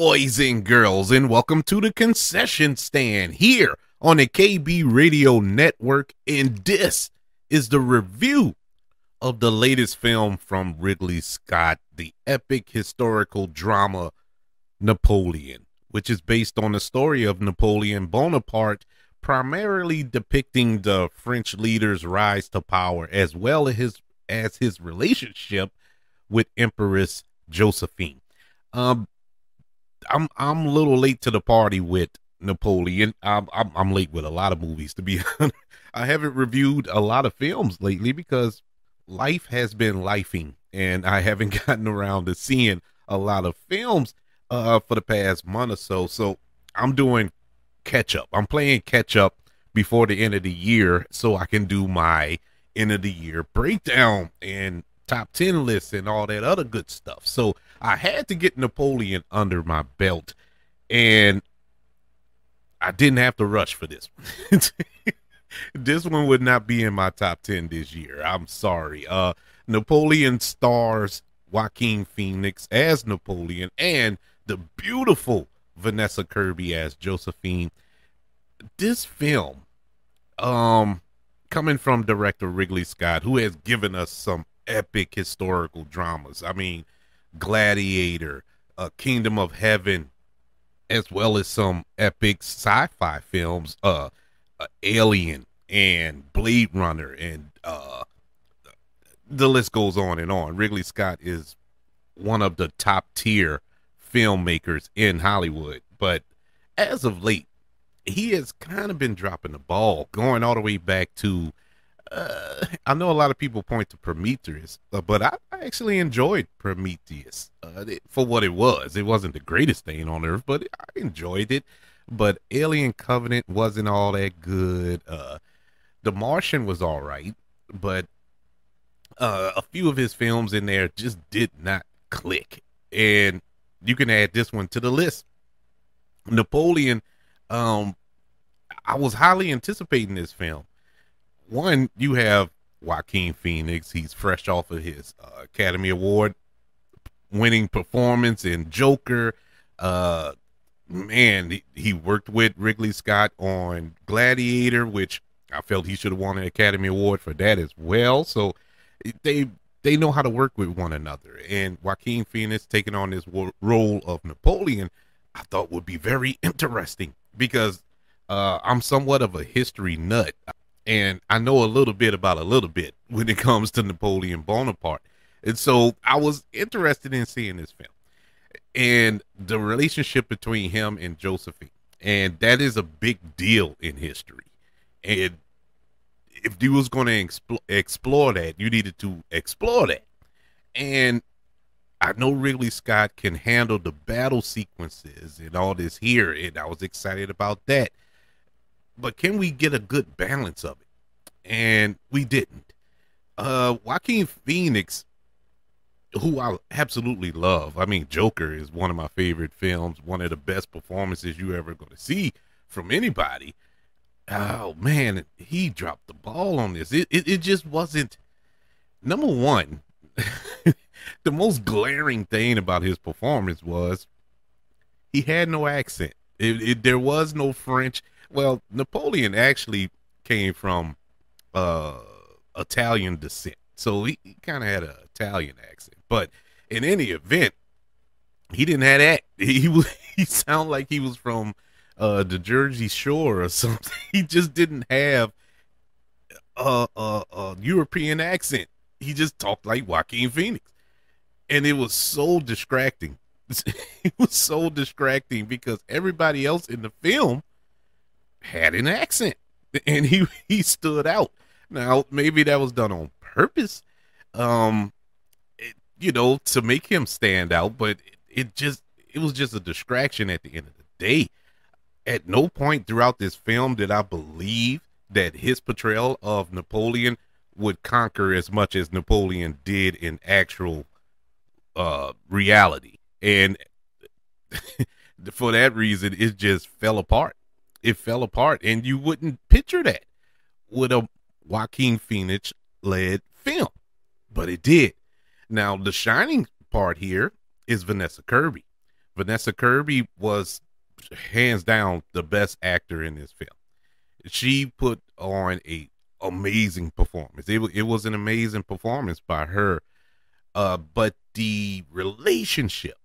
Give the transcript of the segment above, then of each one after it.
boys and girls, and welcome to the concession stand here on the KB Radio Network. And this is the review of the latest film from Ridley Scott, the epic historical drama Napoleon, which is based on the story of Napoleon Bonaparte, primarily depicting the French leader's rise to power as well as his relationship with Empress Josephine. I'm a little late to the party with Napoleon. I'm late with a lot of movies, to be honest. I haven't reviewed a lot of films lately because life has been lifing, and I haven't gotten around to seeing a lot of films for the past month or so. So I'm doing catch up. I'm playing catch up before the end of the year so I can do my end of the year breakdown and top 10 lists and all that other good stuff. So I had to get Napoleon under my belt, and I didn't have to rush for this one. This one would not be in my top 10 this year. I'm sorry. Napoleon stars Joaquin Phoenix as Napoleon and the beautiful Vanessa Kirby as Josephine. This film, coming from director Ridley Scott, who has given us some epic historical dramas. I mean, Gladiator, Kingdom of Heaven, as well as some epic sci-fi films, Alien and Blade Runner, and the list goes on and on. Ridley Scott is one of the top tier filmmakers in Hollywood, but as of late, he has kind of been dropping the ball, going all the way back to I know a lot of people point to Prometheus, but I actually enjoyed Prometheus for what it was. It wasn't the greatest thing on earth, but I enjoyed it. But Alien Covenant wasn't all that good. The Martian was all right, but a few of his films in there just did not click. And you can add this one to the list. Napoleon, I was highly anticipating this film. One, you have Joaquin Phoenix. He's fresh off of his Academy Award winning performance in Joker. Man, he worked with Ridley Scott on Gladiator, which I felt he should have won an Academy Award for that as well. So they know how to work with one another. And Joaquin Phoenix taking on this role of Napoleon, I thought would be very interesting because I'm somewhat of a history nut. And I know a little bit about a little bit when it comes to Napoleon Bonaparte. And so I was interested in seeing this film and the relationship between him and Josephine. And that is a big deal in history. And if you was going to explore that, you needed to explore that. And I know Ridley Scott can handle the battle sequences and all this here, and I was excited about that. But can we get a good balance of it? And we didn't. Joaquin Phoenix, who I absolutely love. I mean, Joker is one of my favorite films, one of the best performances you ever going to see from anybody. Oh, man, he dropped the ball on this. It just wasn't. Number one, the most glaring thing about his performance was he had no accent. There was no French. Well, Napoleon actually came from Italian descent, so he kind of had an Italian accent. But in any event, he didn't have that. He sounded like he was from the Jersey Shore or something. He just didn't have a European accent. He just talked like Joaquin Phoenix, and it was so distracting. It was so distracting because everybody else in the film had an accent, and he stood out. Now, maybe that was done on purpose, to make him stand out, but it was just a distraction at the end of the day. At no point throughout this film did I believe that his portrayal of Napoleon would conquer as much as Napoleon did in actual reality. And for that reason, it just fell apart. It fell apart, and you wouldn't picture that with a Joaquin Phoenix led film, but it did. Now, the shining part here is Vanessa Kirby. Vanessa Kirby was hands down the best actor in this film. She put on a amazing performance. It was an amazing performance by her. But the relationship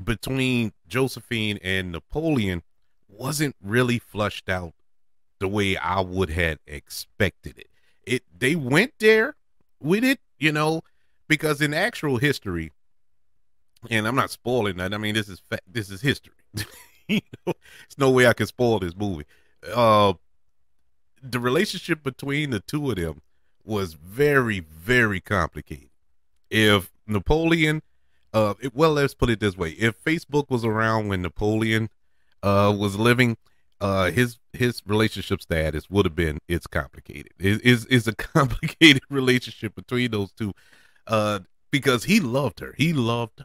between Josephine and Napoleon wasn't really flushed out the way I would have expected it. They went there with it, because in actual history, and I'm not spoiling that. I mean, this is this is history. There's no way I can spoil this movie. Uh, the relationship between the two of them was very, very complicated. If Napoleon, well, let's put it this way: if Facebook was around when Napoleon was living, his relationship status would have been it's complicated. It's a complicated relationship between those two, because he loved her. He loved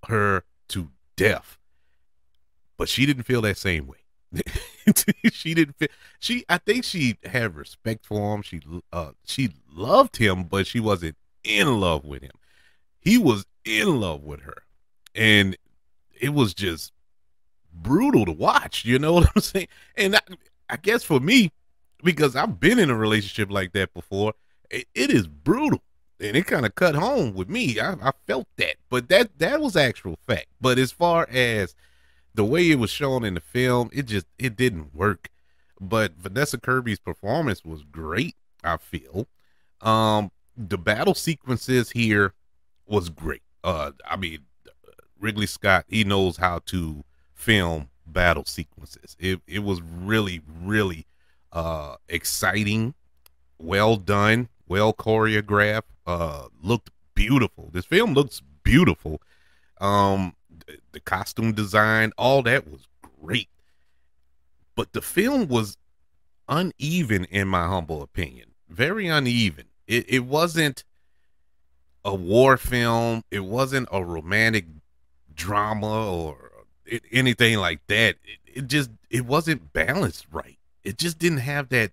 her to death, but she didn't feel that same way. She didn't feel, I think she had respect for him. She loved him, but she wasn't in love with him. He was in love with her, and it was just brutal to watch. You know what I'm saying? And I guess for me, because I've been in a relationship like that before, it is brutal, and it kind of cut home with me. I felt that, but that was actual fact. But as far as the way it was shown in the film, it didn't work. But Vanessa Kirby's performance was great, I feel. The battle sequences here was great. I mean, Ridley Scott, he knows how to film battle sequences. It was really, really exciting, well done, well choreographed, looked beautiful. This film looks beautiful. The costume design, all that was great. But the film was uneven, in my humble opinion. Very uneven. It wasn't a war film. It wasn't a romantic drama or anything like that. It wasn't balanced right. It just didn't have that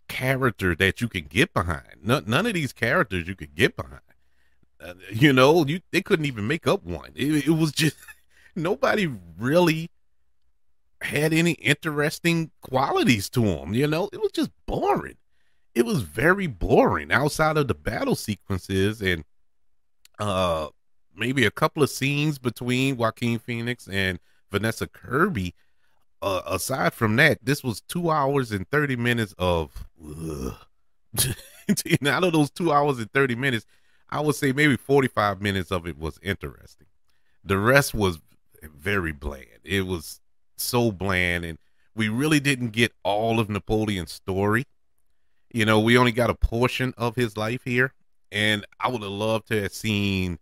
character that you could get behind. None of these characters you could get behind. They couldn't even make up one. It was just nobody really had any interesting qualities to them. It was just boring. It was very boring outside of the battle sequences and maybe a couple of scenes between Joaquin Phoenix and Vanessa Kirby. Aside from that, this was 2 hours and 30 minutes of and out of those 2 hours and 30 minutes, I would say maybe 45 minutes of it was interesting. The rest was very bland. It was so bland, and we really didn't get all of Napoleon's story. We only got a portion of his life here, and I would have loved to have seen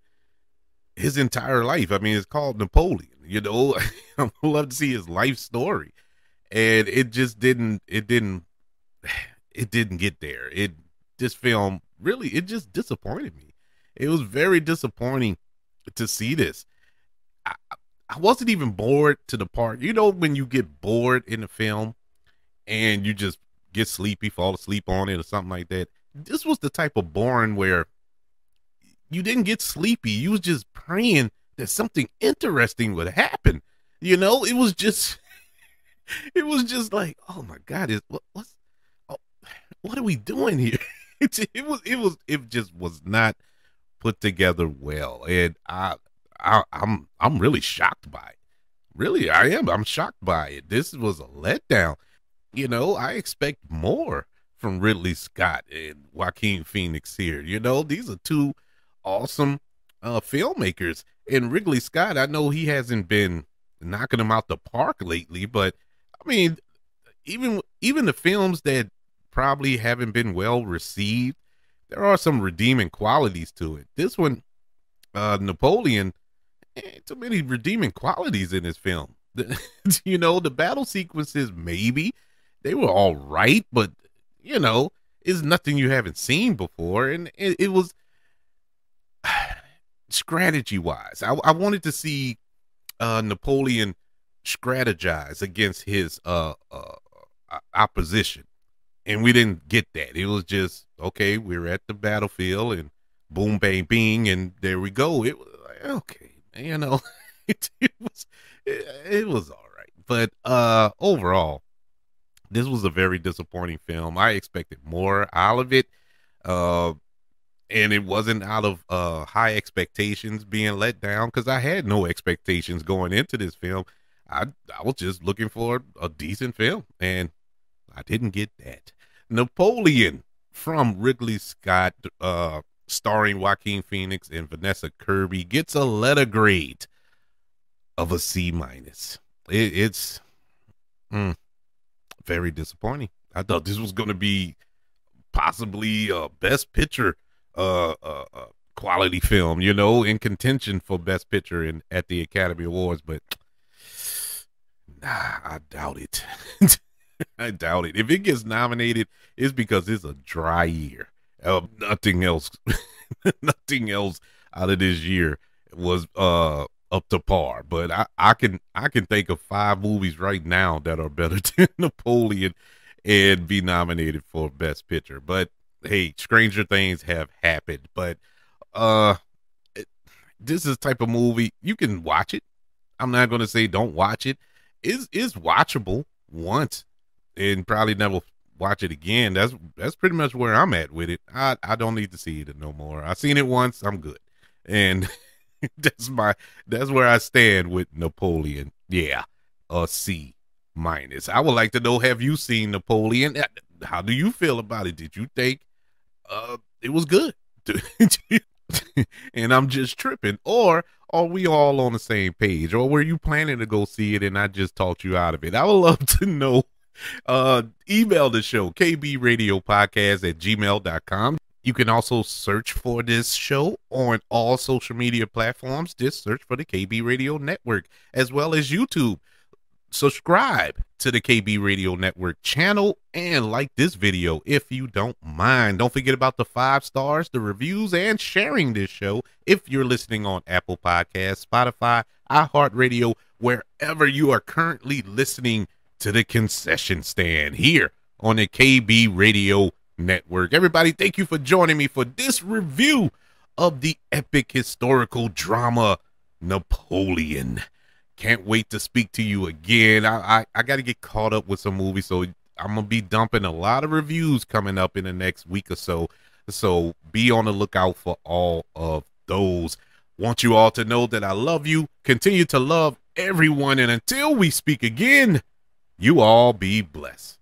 his entire life. I mean, it's called Napoleon, I would love to see his life story, and it didn't get there. This film really, it just disappointed me. It was very disappointing to see this. I wasn't even bored to the part, when you get bored in a film and you just get sleepy, fall asleep on it or something like that. This was the type of boring where you didn't get sleepy. You was just praying that something interesting would happen. It was just, it was just like, oh my God, what are we doing here? It just was not put together well, and I'm really shocked by it. Really, I am. I'm shocked by it. This was a letdown. I expect more from Ridley Scott and Joaquin Phoenix here. These are two awesome filmmakers. And Ridley Scott, I know he hasn't been knocking them out the park lately, but I mean, even the films that probably haven't been well received, there are some redeeming qualities to it. This one, Napoleon, too many redeeming qualities in this film. The battle sequences, maybe they were all right, but it's nothing you haven't seen before, and it was strategy wise. I wanted to see Napoleon strategize against his opposition, and we didn't get that. It was just, okay, we're at the battlefield and boom, bang, bing, and there we go. It was like, okay, It was all right, but overall, this was a very disappointing film. I expected more out of it. Uh, and it wasn't out of high expectations being let down, because I had no expectations going into this film. I was just looking for a decent film, and I didn't get that. Napoleon from Ridley Scott, starring Joaquin Phoenix and Vanessa Kirby, gets a letter grade of a C minus. It's very disappointing. I thought this was going to be possibly best picture quality film, in contention for best picture at the Academy Awards, but nah, I doubt it. I doubt it. If it gets nominated, it's because it's a dry year. Nothing else nothing else out of this year was up to par. But I can think of 5 movies right now that are better than Napoleon and be nominated for best picture. But hey, stranger things have happened. But this is the type of movie you can watch it. I'm not gonna say don't watch it. It's watchable once and probably never watch it again. That's pretty much where I'm at with it. I don't need to see it no more. I've seen it once, I'm good. And that's where I stand with Napoleon. Yeah, a C minus. I would like to know, have you seen Napoleon? How do you feel about it? Did you think it was good? And I'm just tripping, or are we all on the same page, or were you planning to go see it and I just talked you out of it? I would love to know. Email the show, kbradiopodcast@gmail.com. You can also search for this show on all social media platforms. Just search for the KB Radio Network, as well as YouTube. Subscribe to the KB Radio Network channel and like this video if you don't mind. Don't forget about the 5 stars, the reviews, and sharing this show if you're listening on Apple Podcasts, Spotify, iHeartRadio, wherever you are currently listening to the Concession Stand here on the KB Radio Network. Everybody, thank you for joining me for this review of the epic historical drama Napoleon. Can't wait to speak to you again. I got to get caught up with some movies, so I'm going to be dumping a lot of reviews coming up in the next week or so. So be on the lookout for all of those. Want you all to know that I love you. Continue to love everyone. And until we speak again, you all be blessed.